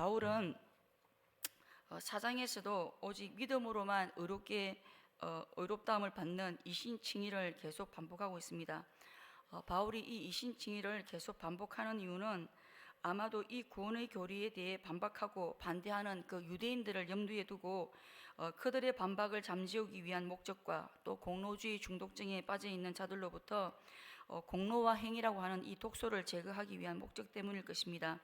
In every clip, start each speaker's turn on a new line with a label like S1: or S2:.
S1: 바울은 사장에서도 오직 믿음으로만 의롭다함을 받는 이신칭의를 계속 반복하고 있습니다. 바울이 이 이신칭의를 계속 반복하는 이유는 아마도 이 구원의 교리에 대해 반박하고 반대하는 그 유대인들을 염두에 두고 그들의 반박을 잠재우기 위한 목적과 또 공로주의 중독증에 빠져 있는 자들로부터 공로와 행위라고 하는 이 독소를 제거하기 위한 목적 때문일 것입니다.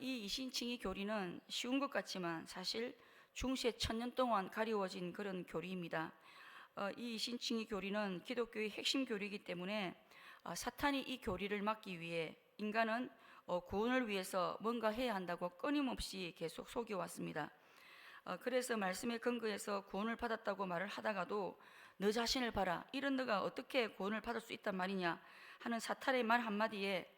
S1: 이 이신칭의 교리는 쉬운 것 같지만 사실 중세 1000년 동안 가리워진 그런 교리입니다. 이 이신칭의 교리는 기독교의 핵심 교리이기 때문에 사탄이 이 교리를 막기 위해 인간은 구원을 위해서 뭔가 해야 한다고 끊임없이 계속 속여왔습니다. 그래서 말씀에 근거해서 구원을 받았다고 말을 하다가도 너 자신을 봐라, 이런 너가 어떻게 구원을 받을 수 있단 말이냐 하는 사탄의 말 한마디에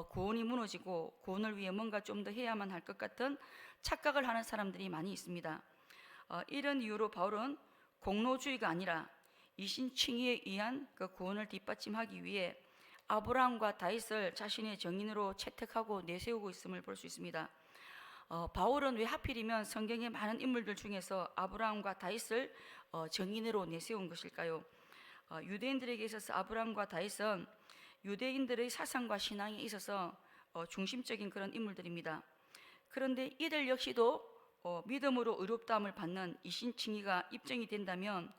S1: 구원이 무너지고 구원을 위해 뭔가 좀 더 해야만 할 것 같은 착각을 하는 사람들이 많이 있습니다. 이런 이유로 바울은 공로주의가 아니라 이신칭의에 의한 그 구원을 뒷받침하기 위해 아브라함과 다윗을 자신의 정인으로 채택하고 내세우고 있음을 볼 수 있습니다. 바울은 왜 하필이면 성경의 많은 인물들 중에서 아브라함과 다윗을 정인으로 내세운 것일까요? 유대인들에게 있어서 아브라함과 다윗은 유대인들의 사상과 신앙에 있어서 중심적인 그런 인물들입니다. 그런데 이들 역시도 믿음으로 의롭다함을 받는 이신칭의가 입증이 된다면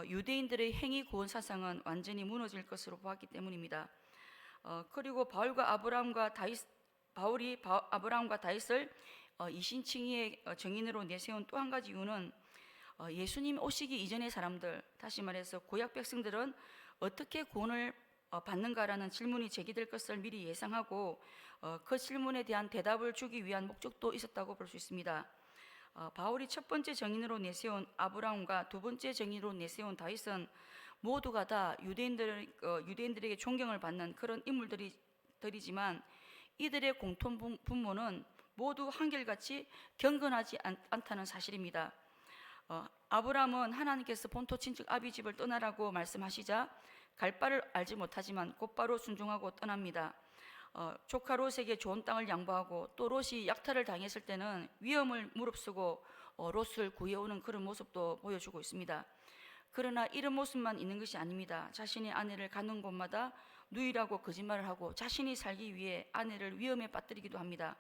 S1: 유대인들의 행위 구원 사상은 완전히 무너질 것으로 보았기 때문입니다. 그리고 바울이 아브라함과 다윗을 이신칭의의 정인으로 내세운 또 한 가지 이유는 예수님 오시기 이전의 사람들, 다시 말해서 구약 백성들은 어떻게 구원을 받는가라는 질문이 제기될 것을 미리 예상하고 그 질문에 대한 대답을 주기 위한 목적도 있었다고 볼 수 있습니다. 바울이 첫 번째 정인으로 내세운 아브라함과 두 번째 정인으로 내세운 다윗은 모두가 다 유대인들에게 존경을 받는 그런 인물들이지만 이들의 공통 분모는 모두 한결같이 경건하지 않다는 사실입니다. 아브라함은 하나님께서 본토 친척 아비 집을 떠나라고 말씀하시자 갈 바를 알지 못하지만 곧바로 순종하고 떠납니다. 조카 롯에게 좋은 땅을 양보하고 또 롯이 약탈을 당했을 때는 위험을 무릅쓰고 롯을 구해오는 그런 모습도 보여주고 있습니다. 그러나 이런 모습만 있는 것이 아닙니다. 자신의 아내를 가는 곳마다 누이라고 거짓말을 하고 자신이 살기 위해 아내를 위험에 빠뜨리기도 합니다.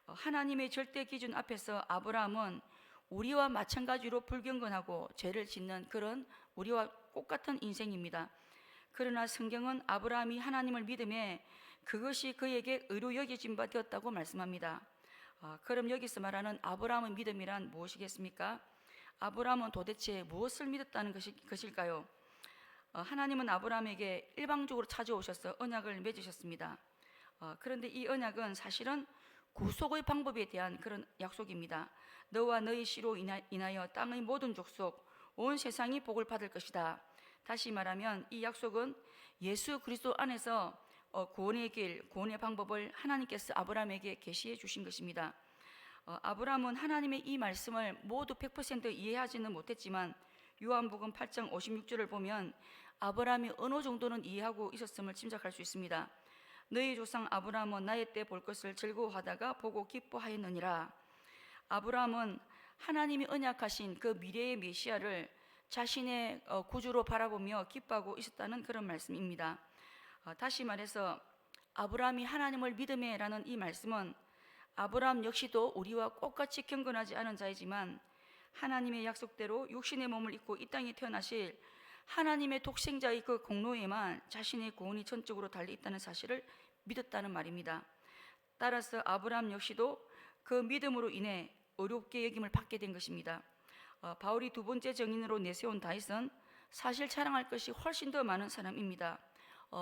S1: 하나님의 절대 기준 앞에서 아브라함은 우리와 마찬가지로 불경건하고 죄를 짓는 그런 우리와 똑같은 인생입니다. 그러나 성경은 아브라함이 하나님을 믿음에 그것이 그에게 의로 여겨진 바 되었다고 말씀합니다. 그럼 여기서 말하는 아브라함의 믿음이란 무엇이겠습니까? 아브라함은 도대체 무엇을 믿었다는 것일까요? 하나님은 아브라함에게 일방적으로 찾아오셔서 언약을 맺으셨습니다. 그런데 이 언약은 사실은 구속의 방법에 대한 그런 약속입니다. 너와 너희 씨로 인하여 땅의 모든 족속 온 세상이 복을 받을 것이다. 다시 말하면 이 약속은 예수 그리스도 안에서 구원의 길, 구원의 방법을 하나님께서 아브라함에게 계시해 주신 것입니다. 아브라함은 하나님의 이 말씀을 모두 100% 이해하지는 못했지만 요한복음 8장 56절을 보면 아브라함이 어느 정도는 이해하고 있었음을 짐작할 수 있습니다. 너희 조상 아브라함은 나의 때 볼 것을 즐거워하다가 보고 기뻐하였느니라. 아브라함은 하나님이 언약하신 그 미래의 메시아를 자신의 구주로 바라보며 기뻐하고 있었다는 그런 말씀입니다. 다시 말해서 아브라함이 하나님을 믿음에라는 이 말씀은 아브라함 역시도 우리와 똑같이 경건하지 않은 자이지만 하나님의 약속대로 육신의 몸을 입고 이 땅에 태어나실 하나님의 독생자의 그 공로에만 자신의 구원이 전적으로 달려 있다는 사실을 믿었다는 말입니다. 따라서 아브라함 역시도 그 믿음으로 인해 어렵게 여김을 받게 된 것입니다. 바울이 두 번째 정인으로 내세운 다윗은 사실 자랑할 것이 훨씬 더 많은 사람입니다.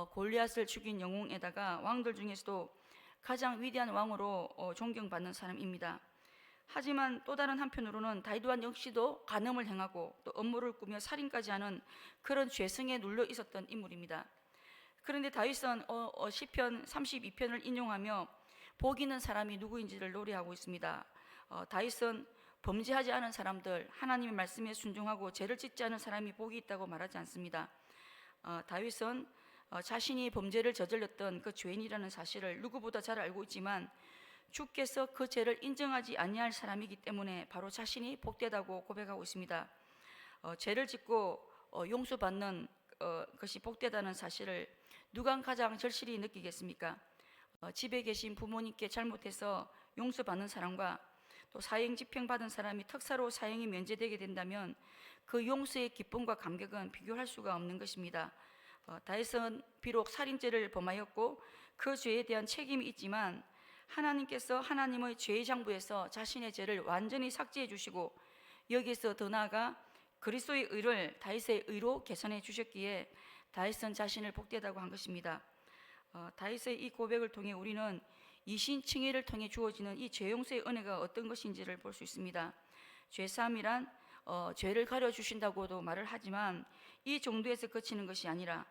S1: 골리앗을 죽인 영웅에다가 왕들 중에서도 가장 위대한 왕으로 존경받는 사람입니다. 하지만 또 다른 한편으로는 다윗 왕 역시도 간음을 행하고 또 음모를 꾸며 살인까지 하는 그런 죄성에 눌려 있었던 인물입니다. 그런데 다윗은 시편 32편을 인용하며 복 있는 사람이 누구인지를 노래하고 있습니다. 다윗은 범죄하지 않은 사람들, 하나님의 말씀에 순종하고 죄를 짓지 않은 사람이 복이 있다고 말하지 않습니다. 다윗은 자신이 범죄를 저질렀던 그 죄인이라는 사실을 누구보다 잘 알고 있지만 주께서 그 죄를 인정하지 아니할 사람이기 때문에 바로 자신이 복되다고 고백하고 있습니다. 죄를 짓고 용서받는 것이 복되다는 사실을 누가 가장 절실히 느끼겠습니까? 집에 계신 부모님께 잘못해서 용서받는 사람과 또 사형 집행받은 사람이 특사로 사형이 면제되게 된다면 그 용서의 기쁨과 감격은 비교할 수가 없는 것입니다. 다윗은 비록 살인죄를 범하였고 그 죄에 대한 책임이 있지만 하나님께서 하나님의 죄의 장부에서 자신의 죄를 완전히 삭제해 주시고 여기서 더 나아가 그리스도의 의를 다윗의 의로 개선해 주셨기에 다윗은 자신을 복되다고 한 것입니다. 다윗의 이 고백을 통해 우리는 이신칭의를 통해 주어지는 이 죄용서의 은혜가 어떤 것인지를 볼 수 있습니다. 죄사함이란 죄를 가려주신다고도 말을 하지만 이 정도에서 그치는 것이 아니라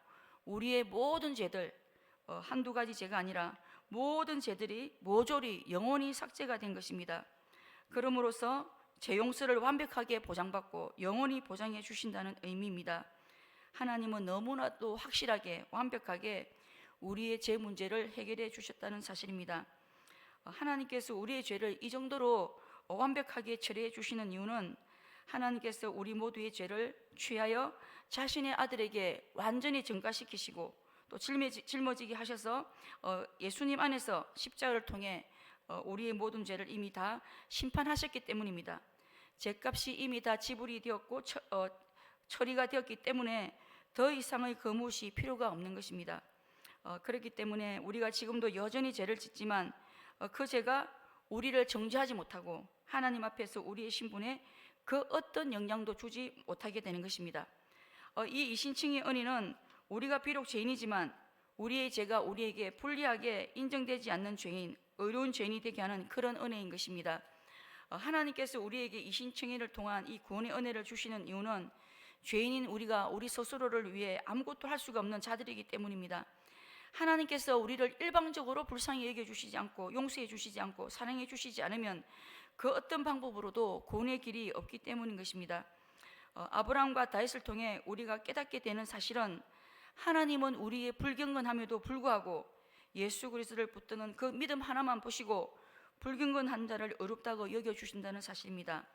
S1: 우리의 모든 죄들, 한두 가지 죄가 아니라 모든 죄들이 모조리 영원히 삭제가 된 것입니다. 그러므로서 죄 용서를 완벽하게 보장받고 영원히 보장해 주신다는 의미입니다. 하나님은 너무나도 확실하게 완벽하게 우리의 죄 문제를 해결해 주셨다는 사실입니다. 하나님께서 우리의 죄를 이 정도로 완벽하게 처리해 주시는 이유는 하나님께서 우리 모두의 죄를 취하여 자신의 아들에게 완전히 전가시키시고 또 짊어지게 하셔서 예수님 안에서 십자가를 통해 우리의 모든 죄를 이미 다 심판하셨기 때문입니다. 죄값이 이미 다 지불이 되었고 처리가 되었기 때문에 더 이상의 거뭇이 필요가 없는 것입니다. 그렇기 때문에 우리가 지금도 여전히 죄를 짓지만 그 죄가 우리를 정죄하지 못하고 하나님 앞에서 우리의 신분에 그 어떤 영향도 주지 못하게 되는 것입니다. 이 이신칭의 은혜는 우리가 비록 죄인이지만 우리의 죄가 우리에게 불리하게 인정되지 않는 죄인, 의로운 죄인이 되게 하는 그런 은혜인 것입니다. 하나님께서 우리에게 이신칭의를 통한 이 구원의 은혜를 주시는 이유는 죄인인 우리가 우리 스스로를 위해 아무것도 할 수가 없는 자들이기 때문입니다. 하나님께서 우리를 일방적으로 불쌍히 여겨주시지 않고 용서해 주시지 않고 사랑해 주시지 않으면 그 어떤 방법으로도 구원의 길이 없기 때문인 것입니다. 아브라함과 다윗을 통해 우리가 깨닫게 되는 사실은 하나님은 우리의 불경건함에도 불구하고 예수 그리스도를 붙드는 그 믿음 하나만 보시고 불경건한 자를 의롭다고 여겨주신다는 사실입니다.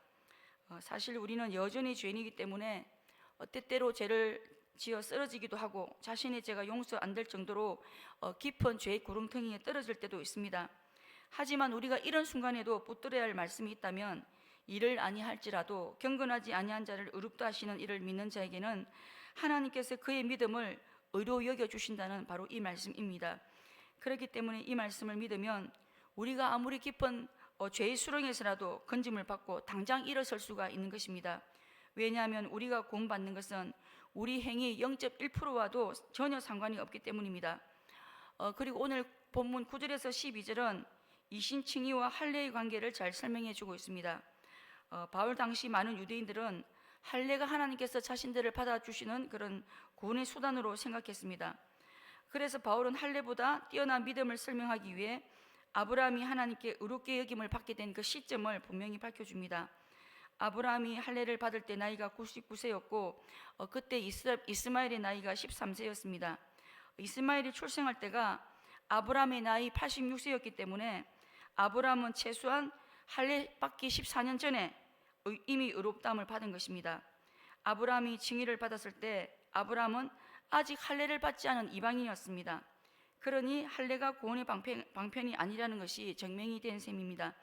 S1: 사실 우리는 여전히 죄인이기 때문에 때때로 죄를 지어 쓰러지기도 하고 자신의 죄가 용서 안 될 정도로 깊은 죄의 구렁텅이에 떨어질 때도 있습니다. 하지만 우리가 이런 순간에도 붙들어야 할 말씀이 있다면 이를 아니할지라도 경건하지 아니한 자를 의롭다 하시는 이를 믿는 자에게는 하나님께서 그의 믿음을 의로 여겨주신다는 바로 이 말씀입니다. 그렇기 때문에 이 말씀을 믿으면 우리가 아무리 깊은 죄의 수렁에서라도 건짐을 받고 당장 일어설 수가 있는 것입니다. 왜냐하면 우리가 구원받는 것은 우리 행위 0.1%와도 전혀 상관이 없기 때문입니다. 그리고 오늘 본문 9절에서 12절은 이신칭의와 할례의 관계를 잘 설명해 주고 있습니다. 바울 당시 많은 유대인들은 할례가 하나님께서 자신들을 받아주시는 그런 구원의 수단으로 생각했습니다. 그래서 바울은 할례보다 뛰어난 믿음을 설명하기 위해 아브라함이 하나님께 의롭게 여김을 받게 된 그 시점을 분명히 밝혀줍니다. 아브라함이 할례를 받을 때 나이가 99세였고 그때 이스마엘의 나이가 13세였습니다. 이스마엘이 출생할 때가 아브라함의 나이 86세였기 때문에 아브라함은 최소한 할례 받기 14년 전에 이미 의롭다함을 받은 것입니다. 아브라함이 징의를 받았을 때 아브라함은 아직 할례를 받지 않은 이방인이었습니다. 그러니 할례가 구원의 방편이 아니라는 것이 증명이 된 셈입니다.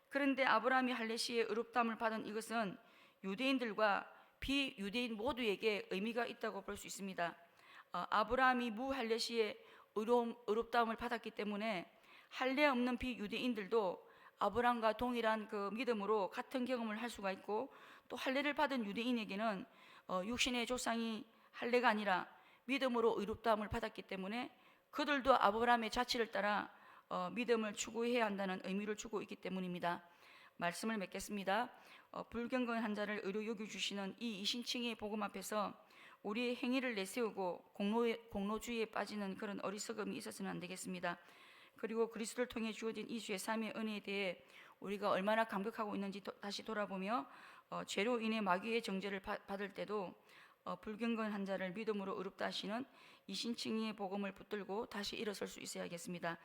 S1: 그런데 아브라함이 할례 시에 의롭다함을 받은 이것은 유대인들과 비유대인 모두에게 의미가 있다고 볼 수 있습니다. 아브라함이 무할례 시에 의롭다함을 받았기 때문에 할례 없는 비유대인들도 아브라함과 동일한 그 믿음으로 같은 경험을 할 수가 있고 또 할례를 받은 유대인에게는 육신의 조상이 할례가 아니라 믿음으로 의롭다함을 받았기 때문에 그들도 아브라함의 자취를 따라 믿음을 추구해야 한다는 의미를 주고 있기 때문입니다. 말씀을 맺겠습니다. 불경건한 자를 의로 여겨주시는 이 이신칭의 복음 앞에서 우리의 행위를 내세우고 공로주의에 빠지는 그런 어리석음이 있어서는 안 되겠습니다. 그리고 그리스도를 통해 주어진 이 죄사함의 은혜에 대해 우리가 얼마나 감격하고 있는지 다시 돌아보며 죄로 인해 마귀의 정죄를 받을 때도 불경건한 자를 믿음으로 의롭다 하시는 이신칭의의 복음을 붙들고 다시 일어설 수 있어야겠습니다.